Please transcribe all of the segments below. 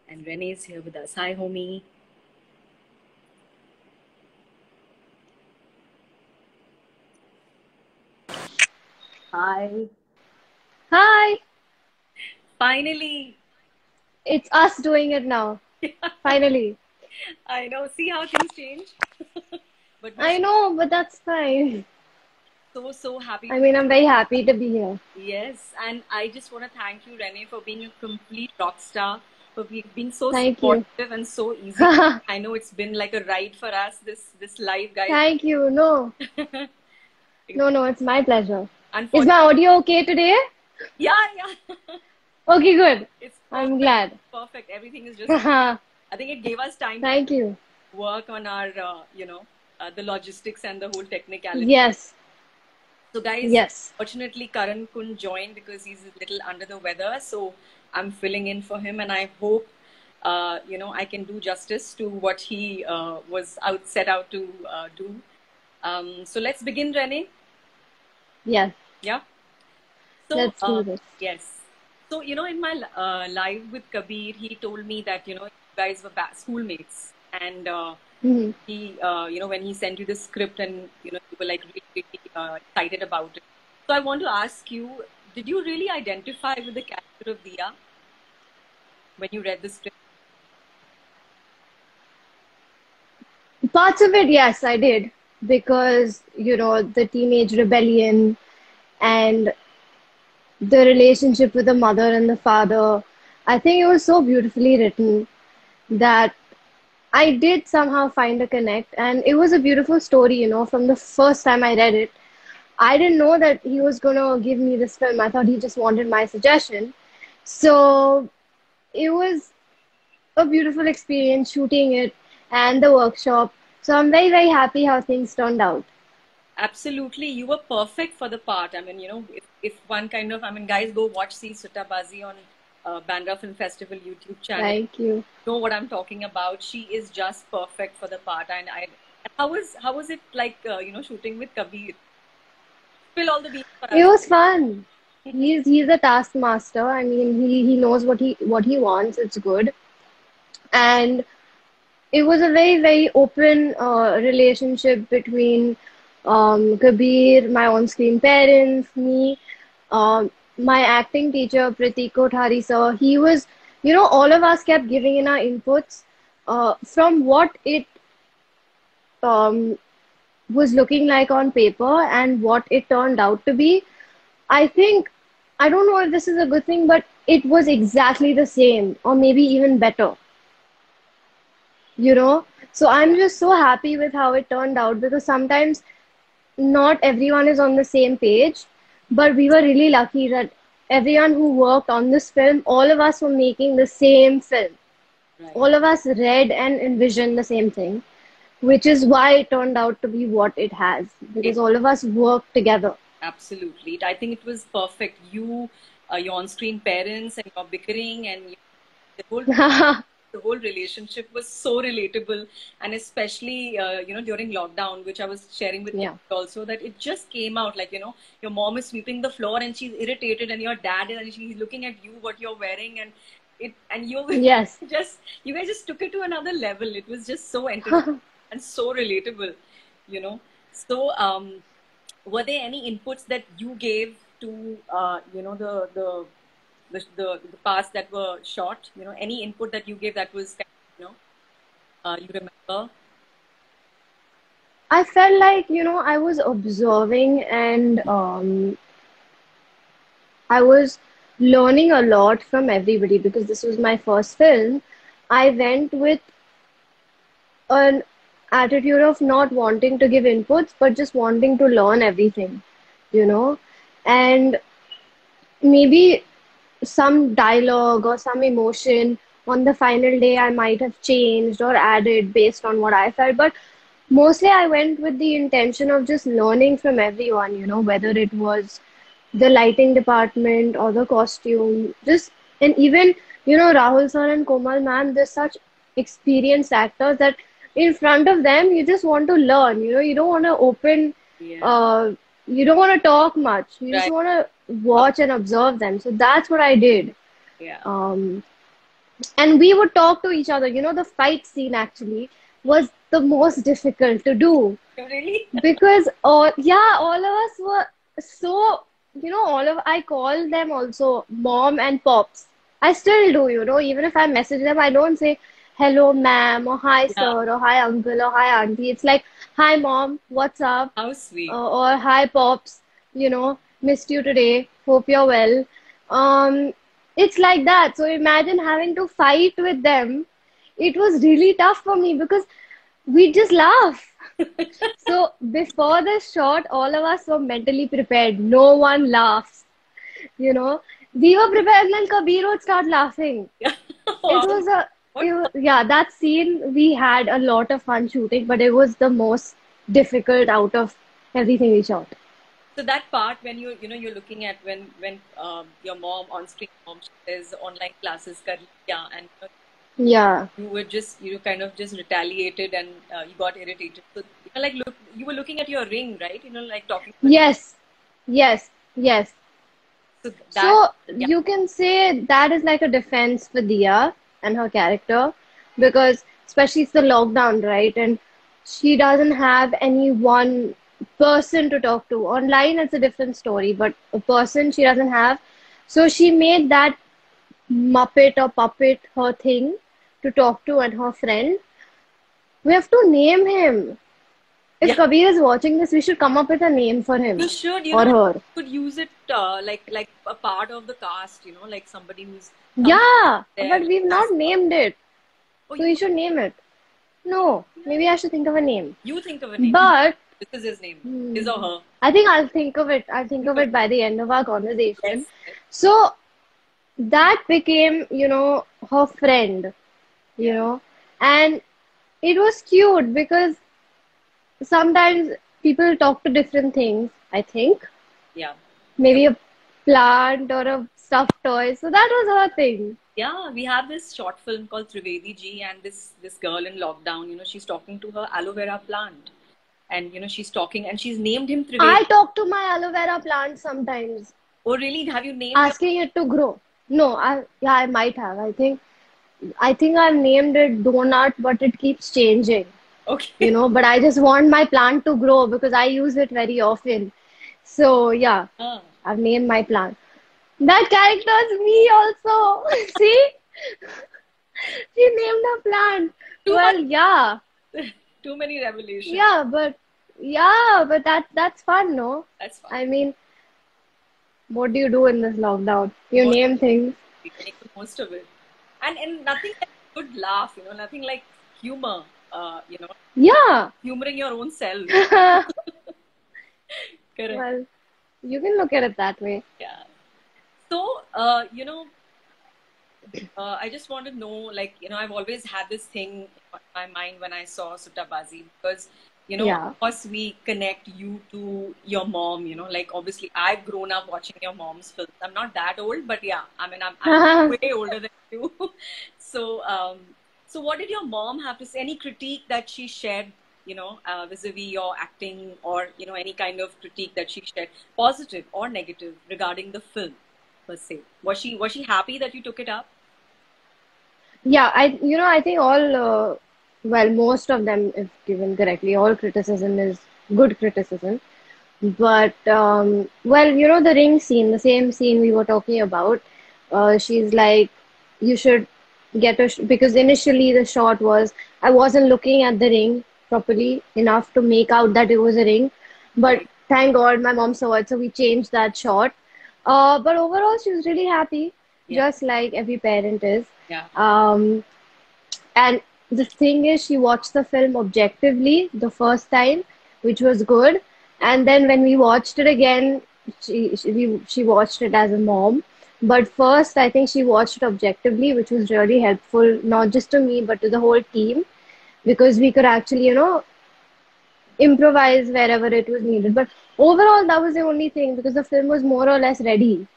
And Renee's here with us. Hi, homie. Hi. Hi, Finally. it's us doing it now. Finally. I know. See how things change? But we're I know, but that's fine. so happy I to. mean, I'm very happy to be here. Yes. And I just want to thank you, Renee, for being a complete rock star, for being so Thank you. supportive and so easy. I know it's been like a ride for us, this live, guys. Thank you. No, no, it's my pleasure. Is my Unfortunately, audio okay today? yeah. Okay, good. It's I'm perfect. glad. Perfect. Everything is just. Thank I think it gave us time to you. work on our, the logistics and the whole technicality. Yes, So, guys, yes. fortunately, Karan couldn't join because he's a little under the weather. So, I'm filling in for him, and I hope, I can do justice to what he was set out to do. So, let's begin, Renee. Yes, Yeah. So, let's do this. yes. So, in my live with Kabir, he told me that, you guys were schoolmates. And Mhm. when he sent you the script and, you were like really excited about it. So, I want to ask you, did you really identify with the character of Dia when you read the script? Parts of it, yes, I did. Because, the teenage rebellion and the relationship with the mother and the father. I think it was so beautifully written that I did somehow find a connect, and it was a beautiful story, from the first time I read it. I didn't know that he was gonna give me this film. I thought he just wanted my suggestion. So it was a beautiful experience shooting it and the workshop. So I'm very, very happy how things turned out. Absolutely, you were perfect for the part. I mean, if one kind of, I mean, guys, go watch See Sutabazi on Bandra Film Festival YouTube channel. Thank you. Know what I'm talking about. She is just perfect for the part. And how was it like, shooting with Kabir? Spill all the beans for It us. was fun. He's a taskmaster. I mean, he knows what he wants. It's good. And it was a very, very open relationship between Kabir, my on-screen parents, me, my acting teacher, Pratik Kothari sir. He was, all of us kept giving in our inputs from what it um, was looking like on paper and what it turned out to be. I think, I don't know if this is a good thing, but it was exactly the same or maybe even better. you know so I'm just so happy with how it turned out, because sometimes not everyone is on the same page, but we were really lucky that everyone who worked on this film, all of us were making the same film. Right. All of us read and envisioned the same thing, which is why it turned out to be what it has, It because all of us worked together. absolutely. I think it was perfect. Your on-screen parents, and your bickering, and the whole the whole relationship was so relatable, and especially during lockdown, which I was sharing with you Yeah. also, that it just came out like, your mom is sweeping the floor and she's irritated, and your dad is, and she's looking at you what you're wearing, and you Yes. just, you guys just took it to another level. It was just so entertaining and so relatable, you know so were there any inputs that you gave to the parts that were shot? Any input that you gave that was you remember? I felt like, I was observing, and I was learning a lot from everybody because this was my first film. I went with an attitude of not wanting to give inputs, but just wanting to learn everything, you know? And maybe some dialogue or some emotion on the final day I might have changed or added based on what I felt. But mostly I went with the intention of just learning from everyone, whether it was the lighting department or the costume. Just and even, Rahul sir and Komal ma'am, they're such experienced actors that in front of them you just want to learn. You don't want to open Yeah. uh you don't want to talk much. You just Right. want to watch and observe them. So that's what I did. Yeah. Um And we would talk to each other. You know, the fight scene actually was the most difficult to do Really? because all of us were so, all of I call them also mom and pops. I still do, even if I message them, I don't say hello ma'am or hi Yeah. sir or hi uncle or hi auntie. It's like hi mom, what's up? How sweet. Or hi pops, missed you today, hope you're well. It's like that. So imagine having to fight with them. It was really tough for me because we just laugh. So before the shot, all of us were mentally prepared. No one laughs, you know. We were prepared, and then Kabir would start laughing. Yeah. It Wow. was a, What yeah, that scene we had a lot of fun shooting, but it was the most difficult out of everything we shot. So that part when you're looking at when your mom on screen mom says online classes kar liya, and Yeah. you were just kind of just retaliated and you got irritated. So like look, you were looking at your ring, right? Like talking about Yes. Yes. Yes. so that So yeah you can say that is like a defense for Dia and her character because especially it's the lockdown, right? And she doesn't have any one person to talk to. Online it's a different story, but a person she doesn't have. So she made that Muppet or puppet her thing to talk to and her friend. We have to name him. If yeah Kabir is watching this, we should come up with a name for you him should or her. could use it like a part of the cast, like somebody who's come Yeah, but there we've not as named it. oh So we should name it. No, maybe I should think of a name. you think of a name. But This is his name, his or hmm, her. I think I'll think of it. I'll think of it by the end of our conversation. Yes, yes. So that became, her friend, you Yeah, know, and it was cute because sometimes people talk to different things, I think. yeah. Maybe a plant or a stuffed toy. So that was her thing. Yeah, we have this short film called Trivedi Ji, and this girl in lockdown, she's talking to her aloe vera plant, and she's talking, and she's named him Trivedi. I talk to my aloe vera plant sometimes, Oh, really? Have you named your? asking it to grow. No, I might have. I think I've named it Donut, but it keeps changing, Okay. but I just want my plant to grow because I use it very often. So yeah, Ah, I've named my plant. That character's me also. See? She named her plant. too much, Well, yeah. too many revelations. Yeah, but that's fun, no? That's fine. I mean, what do you do in this lockdown? You What name things. we make the most of it, and nothing like good laugh, nothing like humor. Yeah. Humoring your own self. Correct. Well, you can look at it that way. Yeah. So, I just want to know, like, I've always had this thing in my mind when I saw Sutabazi because, Yeah. of course, we connect you to your mom, like, obviously, I've grown up watching your mom's films. I'm not that old, but yeah, I mean, I'm way older than you. So, so what did your mom have to say? Any critique that she shared, vis-a-vis your acting or, any kind of critique that she shared, positive or negative regarding the film per se? Was she happy that you took it up? Yeah, I think well, most of them, if given correctly, all criticism is good criticism. But, well, the ring scene, the same scene we were talking about, she's like, you should because initially the shot was, I wasn't looking at the ring properly enough to make out that it was a ring. But Right. thank God my mom saw it, so we changed that shot. But overall, she was really happy, Yeah. just like every parent is. Yeah. Um, and the thing is, she watched the film objectively the first time, which was good. Yeah. And then when we watched it again, she watched it as a mom. But first, I think she watched it objectively, which was really helpful, not just to me, but to the whole team, because we could actually, improvise wherever it was needed. But overall, that was the only thing because the film was more or less ready,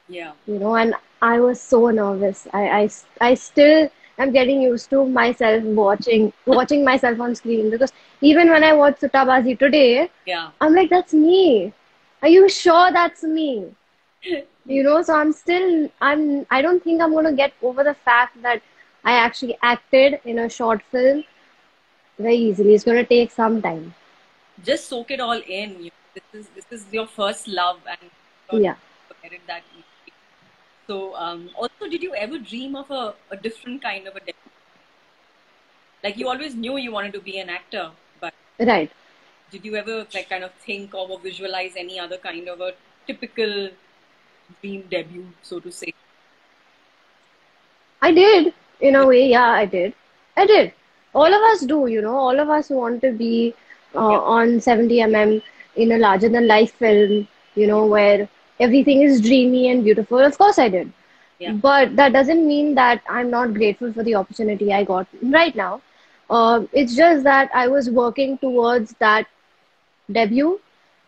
Yeah. and I was so nervous. I still am getting used to myself watching myself on screen because even when I watched Sutabazi today, Yeah. I'm like, that's me. Are you sure that's me? So I don't think I'm gonna get over the fact that I actually acted in a short film very easily. It's going to take some time. Just soak it all in. This is your first love, and you're not Yeah. gonna forget it that easily. So, also, did you ever dream of a different kind of a debut? Like you always knew you wanted to be an actor, but Right. did you ever like kind of think of or visualize any other kind of a typical dream debut, so to say? I did, in Yeah, a way, yeah, I did. I did. All of us do, all of us want to be yeah, on 70 in a larger than life film, yeah, where everything is dreamy and beautiful. Of course, I did. yeah, But that doesn't mean that I'm not grateful for the opportunity I got right now. It's just that I was working towards that debut,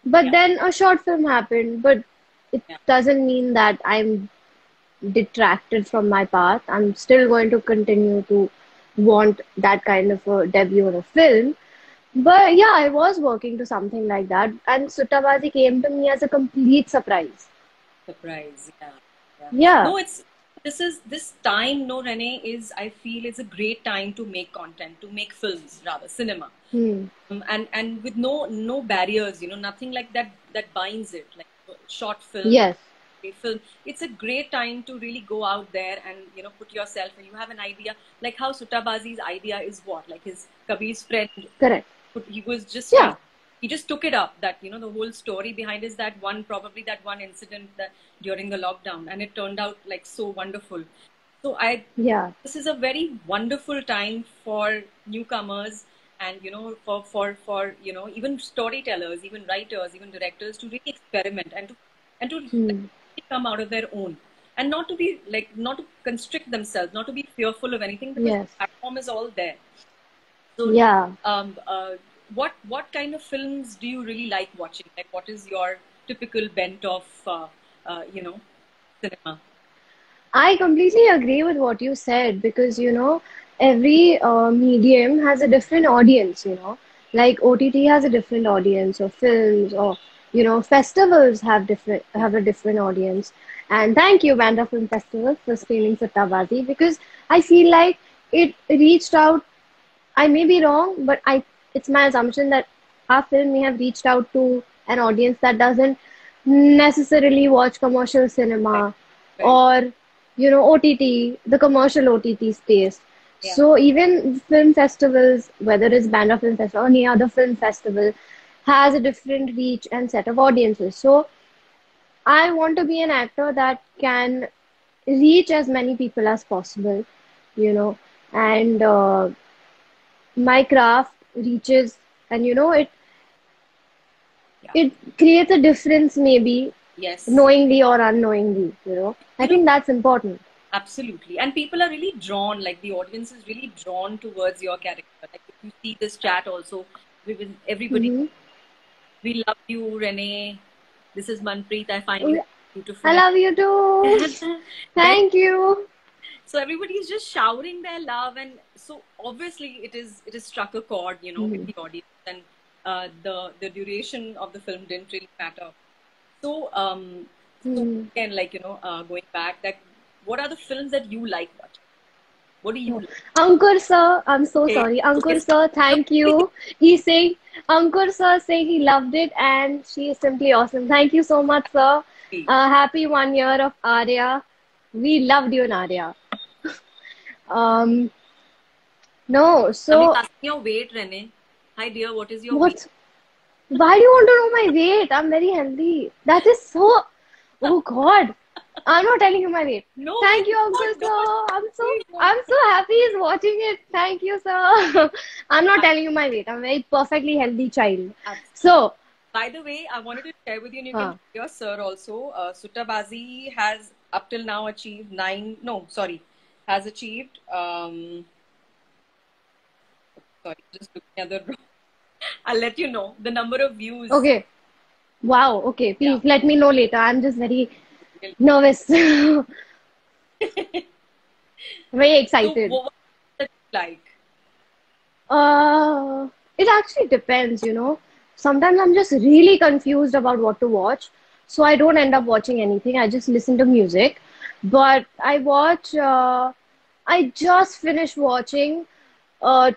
but yeah, then a short film happened. But it yeah. doesn't mean that I'm detracted from my path. I'm still going to continue to want that kind of a debut in a film. But yeah, I was working to something like that, and Suttabazi came to me as a complete surprise. Surprise, yeah, yeah. Yeah. No, it's this time. No, Renee is. I feel it's a great time to make content, to make films, rather cinema. Hmm. And with no barriers, nothing like that binds it, like short film or Yes. a film. It's a great time to really go out there and put yourself, and you have an idea, like how Sutabazi's idea is what, like his Kabir's friend, Correct. he was just Yeah. he just took it up, that the whole story behind is that one, probably that one incident that during the lockdown, and it turned out like so wonderful. So I Yeah. this is a very wonderful time for newcomers, and for even storytellers, even writers, even directors, to really experiment and to like, Hmm. come out of their own, and not to be like, not to constrict themselves, not to be fearful of anything, because the Yes. platform is all there. So, Yeah. um, uh, what kind of films do you really like watching? Like, what is your typical bent of cinema? I completely agree with what you said because, every medium has a different audience, Like OTT has a different audience, or films, or, festivals Yeah, have a different audience. And thank you, Bandra Film Festival, for screening Sattavati because I feel like it reached out. I may be wrong, but it's my assumption that our film may have reached out to an audience that doesn't necessarily watch commercial right, cinema right. or OTT, the commercial OTT space. Yeah, So even film festivals, whether it's Bandra Film Festival or any other film festival, has a different reach and set of audiences. So I want to be an actor that can reach as many people as possible, you know, and my craft reaches, and yeah. it creates a difference, maybe Yes. knowingly or unknowingly. I You know, think that's important. absolutely. And people are really drawn, like the audience is really drawn towards your character. Like if you see this chat also, everybody, Hmm. we love you, Renee. This is Manpreet. I find you I beautiful. love you too. Then Thank you. so everybody is just showering their love, and so obviously it is struck a chord, with Hmm. the audience, and the duration of the film didn't really matter. So so Hmm. again, like going back, like what are the films that you like watching? What do you Oh. like? Ankur sir, I'm so Okay, sorry. okay, Ankur sir, thank you. He's saying, Ankur sir saying he loved it and she is simply awesome. Thank you so much, sir. Happy 1 year of Arya. We loved you in Arya. Um, no, Nami's so asking your weight, Renee. Hi dear, what is your weight? what? Why do you want to know my weight? I'm very healthy. That is so. Oh God, I'm not telling you my weight. No, Thank please you, Uncle don't, don't. sir. I'm so Please don't. I'm so happy he's watching it. Thank you, sir. I'm not telling you my weight. I'm a very perfectly healthy child. Absolutely. So, By the way, I wanted to share with you, and you can uh, share your sir also. Suttabazi has up till now achieved nine. No, sorry, has achieved. Sorry, just looking at the. I'll let you know the number of views. okay. Wow. Okay. Yeah. Please let me know later. I'm just very nervous. Very So excited. what was it like? Uh, it actually depends, Sometimes I'm just really confused about what to watch, so I don't end up watching anything. I just listen to music. But I I just finished watching uh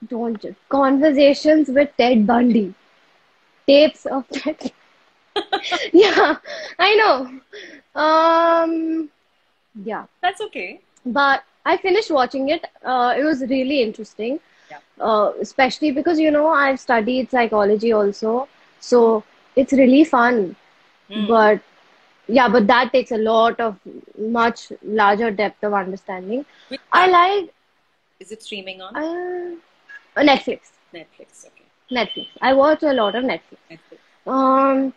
don't Conversations with Ted Bundy. Tapes of Ted. Yeah, I know. Yeah, That's okay. but I finished watching it. It was really interesting, Yeah. especially because I've studied psychology also, so it's really fun. Hmm. But yeah, but that takes a lot of much larger depth of understanding. Which I platform like is it streaming on? uh, Netflix. Netflix. Okay. Netflix. I watch a lot of Netflix. Netflix. Um,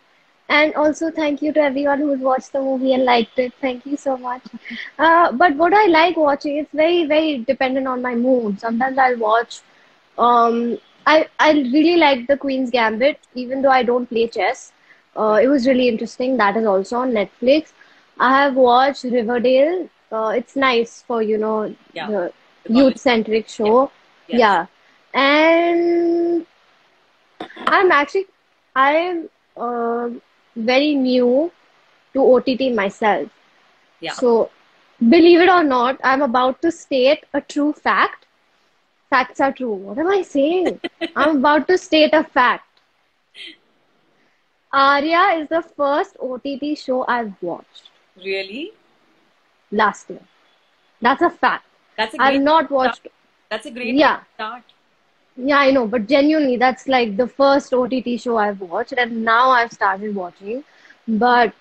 and also thank you to everyone who's watched the movie and liked it. Thank you so much. But what I like watching, it's very, very dependent on my mood. Sometimes I'll watch. I really like The Queen's Gambit, even though I don't play chess. Right. It was really interesting. That is also on Netflix. I have watched Riverdale. It's nice for Yeah. the The college. youth-centric Yeah. show. Yes. Yeah, and I'm actually I'm very new to OTT myself. Yeah. So believe it or not, I'm about to state a true fact. Facts are true. What am I saying? I'm about to state a fact. Arya is the first OTT show I've watched Really? last year. That's a fact. That's a I've great not start. watched. That's a great way to Yeah, start. yeah, I know, but genuinely, that's like the first OTT show I've watched, and now I've started watching. But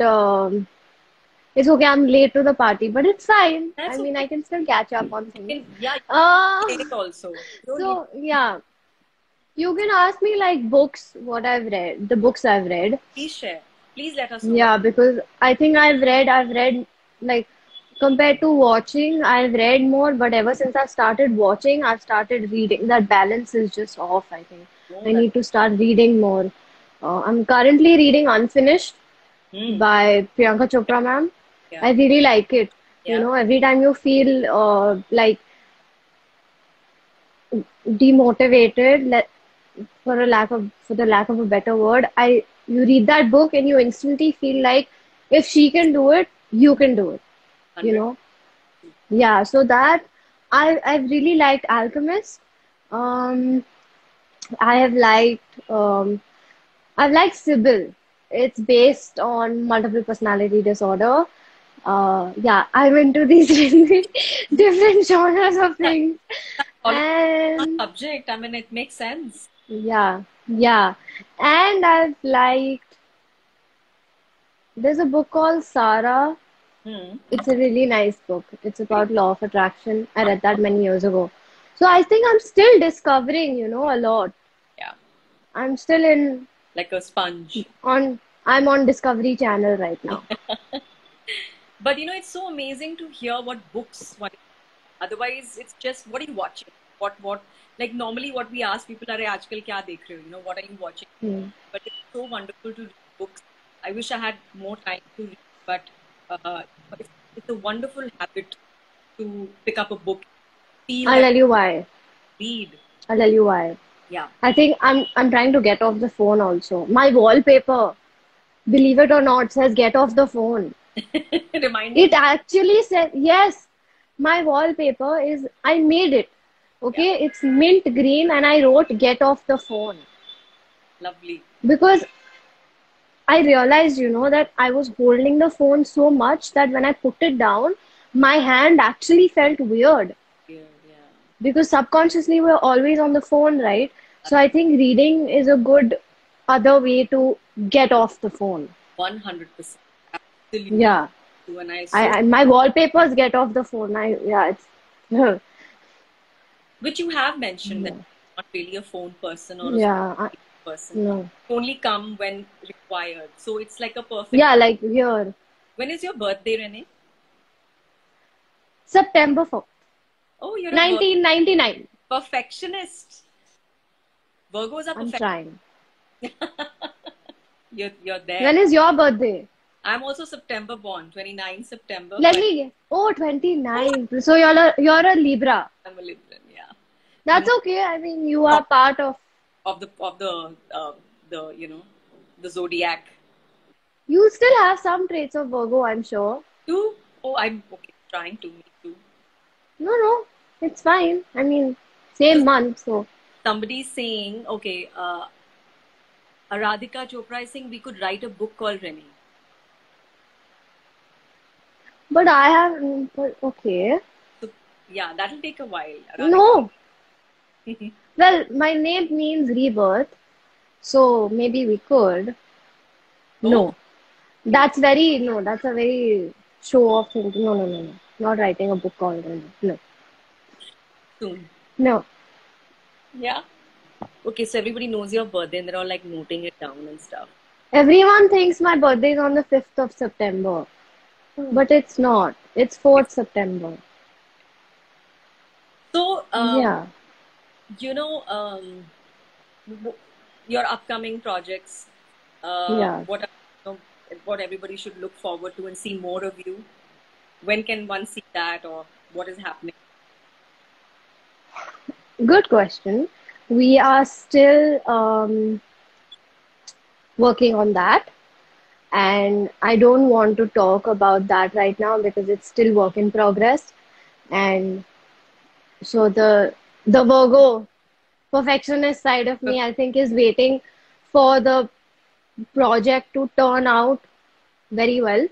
it's okay, I'm late to the party, but it's fine. I That's mean, I okay. can still catch up on You things. can, yeah, you Uh, can take also. You don't need so yeah, you can ask me like books, what I've read, the books I've read. please share. Please let us know what. Yeah, because I think I've read like compared to watching, I've read more, but ever since I've started watching, I've started reading. That balance is just off, I think. No, I that. need to start reading more. I'm currently reading Unfinished Hmm. by Priyanka Chopra ma'am. Yeah. I really like it. Yeah. Every time you feel like demotivated, for the lack of a better word, I you read that book and you instantly feel like if she can do it, you can do it. You 100. know? Yeah. So that I've really liked Alchemist. Um, I have liked I've liked Sybil. It's based on multiple personality disorder. Yeah, I'm into these really different genres of That, things. that college And subject. I mean, it makes sense. yeah, yeah. And I've liked, there's a book called Sarah. Hmm. It's a really nice book. It's about law of attraction. I read that many years ago. So I think I'm still discovering, a lot. Yeah. I'm still in Like a sponge. on I'm on Discovery Channel right now. But it's so amazing to hear what books one. Otherwise, it's just what are you watching? What like normally what we ask people are aajkal kya dekh rahe ho? What are you watching? Hmm. But it's so wonderful to read books. I wish I had more time to read, but it's a wonderful habit to pick up a book, feel I'll that tell you why. read. I'll tell you why. Yeah. I think I'm trying to get off the phone also. My wallpaper, believe it or not, says get off the phone. Reminding It you. actually said yes. My wallpaper is I made it. Yeah. Okay, it's mint green and I wrote get off the phone Lovely. because I realized, that I was holding the phone so much that when I put it down, my hand actually felt weird Yeah. Yeah. because subconsciously we're always on the phone, right? So I think reading is a good other way to get off the phone. 100%. Absolutely. Yeah. And I so I my wallpapers get off the phone. It's which you have mentioned that yeah. you're not really a phone person or a social Yeah, media person. no. Only come when required. So it's like a perfect. Yeah, like here. When is your birthday, Renee? September 4th, Oh, you're a 1999. perfectionist. Virgos are I'm perfect. trying. You're there. When is your birthday? I'm also September born, 29 September. Let But me guess. Oh, 29. So you're a Libra. I'm a Libran, yeah. That's I'm okay. I mean, you are part of. of the the zodiac. You still have some traits of Virgo, I'm sure. Too? Oh, I'm okay. Trying to. Me too. It's fine. I mean, same So month, so. somebody's saying, okay, Radhika Chopra is saying we could write a book called Rennie. But I have, but okay. So yeah, that'll take a while, Radhika. No. Well, my name means rebirth, so maybe we could. Oh, No. That's a very show off thing. No, no, no, no. Not writing a book already. No. soon. No. Yeah. Okay, so everybody knows your birthday and they're all like noting it down and stuff. Everyone thinks my birthday is on the 5th of September, but it's not. It's 4th September. So, Yeah. you know, your upcoming projects, Yeah. what are, you know, what everybody should look forward to and see more of you. When can one see that, or what is happening? Good question. We are still working on that, and I don't want to talk about that right now because it's still work in progress. And so the Virgo perfectionist side of me, I think, is waiting for the project to turn out very well,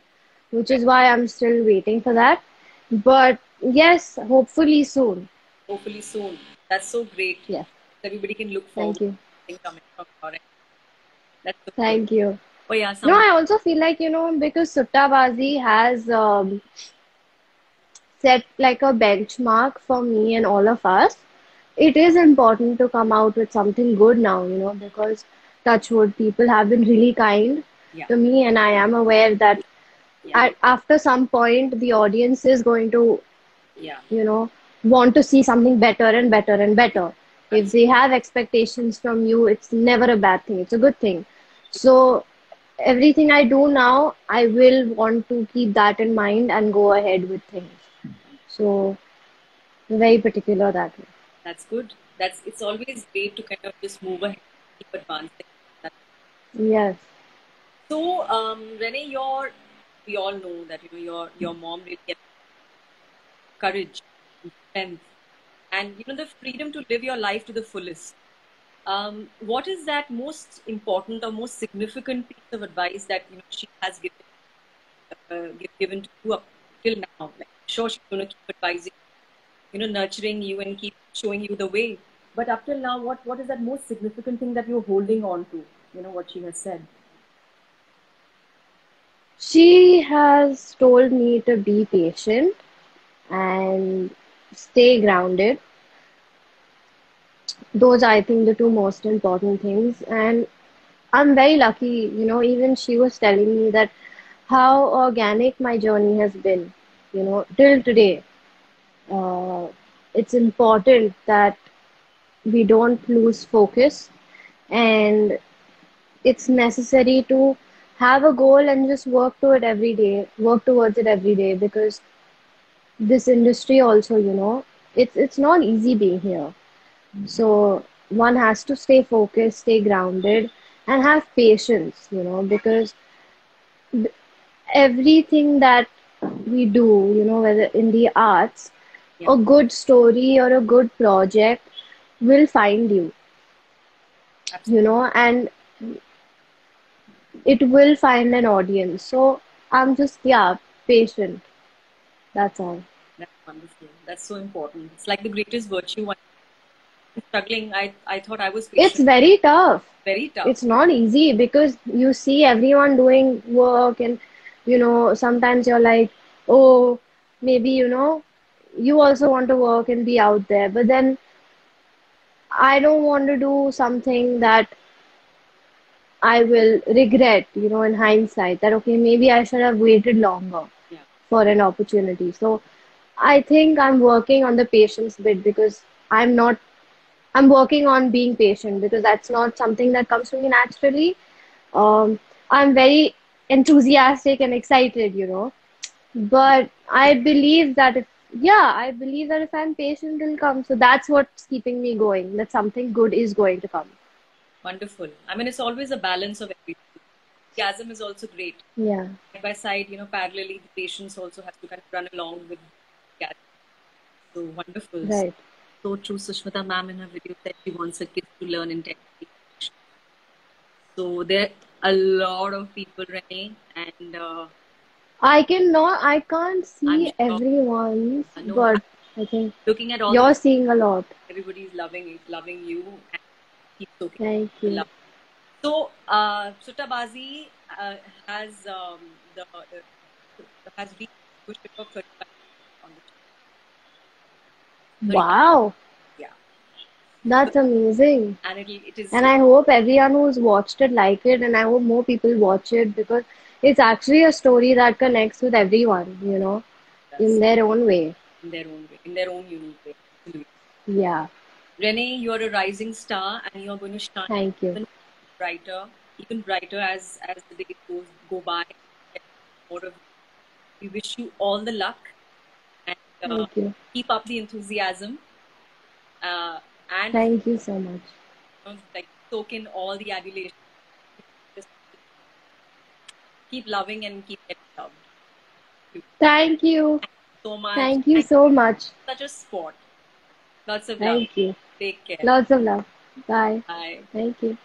which is why I'm still waiting for that. But yes, hopefully soon. Hopefully soon. That's so great. Yes. Everybody can look forward Thank to you. something coming from your end. That's so good. Thank you. Oh yeah, No, somebody. I also feel like, because Suttabazi has set like a benchmark for me and all of us, it is important to come out with something good now, because touchwood people have been really kind Yeah, to me, and I am aware that yeah, after some point the audience is going to, yeah. want to see something better and better and better. If That's they have expectations from you, it's never a bad thing. It's a good thing. So everything I do now, I will want to keep that in mind and go ahead with things. So very particular that way. that's good. That's it's always great to kind of just move ahead, keep advancing. That's Yes. so, Renee, we all know that your mom really gave courage, and strength, and the freedom to live your life to the fullest. What is that most important or most significant piece of advice that she has given to you up till now? Like, I'm sure she's going to keep advising, nurturing you and keep showing you the way. But up till now, what is that most significant thing that you're holding on to? What she has said. She has told me to be patient and stay grounded. Those are, I think, the two most important things. And I'm very lucky, even she was telling me that how organic my journey has been, till today. Uh, it's important that we don't lose focus, and it's necessary to have a goal and just work towards it every day, because this industry also, it's not easy being here. So one has to stay focused, stay grounded, and have patience, because everything that we do, whether in the arts, Yeah, a good story or a good project will find you, absolutely. and it will find an audience. So I'm just, yeah, patient. That's all. That's wonderful. That's so important. It's like the greatest virtue. When I'm struggling, I thought I was It's patient. very tough. Very tough. It's not easy because you see everyone doing work, and sometimes you're like, oh, maybe, you also want to work and be out there. But then I don't want to do something that I will regret, in hindsight, that okay, maybe I should have waited longer Yeah, for an opportunity. So I think I'm working on the patience bit, because I'm working on being patient, because that's not something that comes to me naturally. I'm very enthusiastic and excited, yeah. but I believe that if I'm patient, it'll come. So that's what's keeping me going, that something good is going to come. Wonderful. I mean, it's always a balance of everything. Enthusiasm is also great. Yeah. Side by side, parallelly, the patience also has to kind of run along with enthusiasm. So wonderful. Right. So true. Sushmita ma'am in her video said she wants her kids to learn intensity. So there are a lot of people, Renee, and I can't I'm see sure. everyone's, No, but I think looking at all the you're seeing a lot. everybody's loving you, and keep soaking Thank the you. love. So, Sutabazi has has reached viewership of 35 on the 35. Wow, Yeah, that's amazing. and it is And I hope everyone who's watched it like it, and I hope more people watch it because it's actually a story that connects with everyone, in does their own way. in their own way, in their own unique way. Absolutely. Yeah, Renee, you're a rising star, and you're going to shine thank you. even brighter, as the days go by. Get more of We wish you all the luck, and Thank you. keep up the enthusiasm, and Thank you so much. like soak in all the adulation. Just keep loving and keep getting loved. Thank you. So much. Thank you And so much. such a sport. Lots of love. Thank you. Take care. Lots of love. Bye. Bye. Thank you.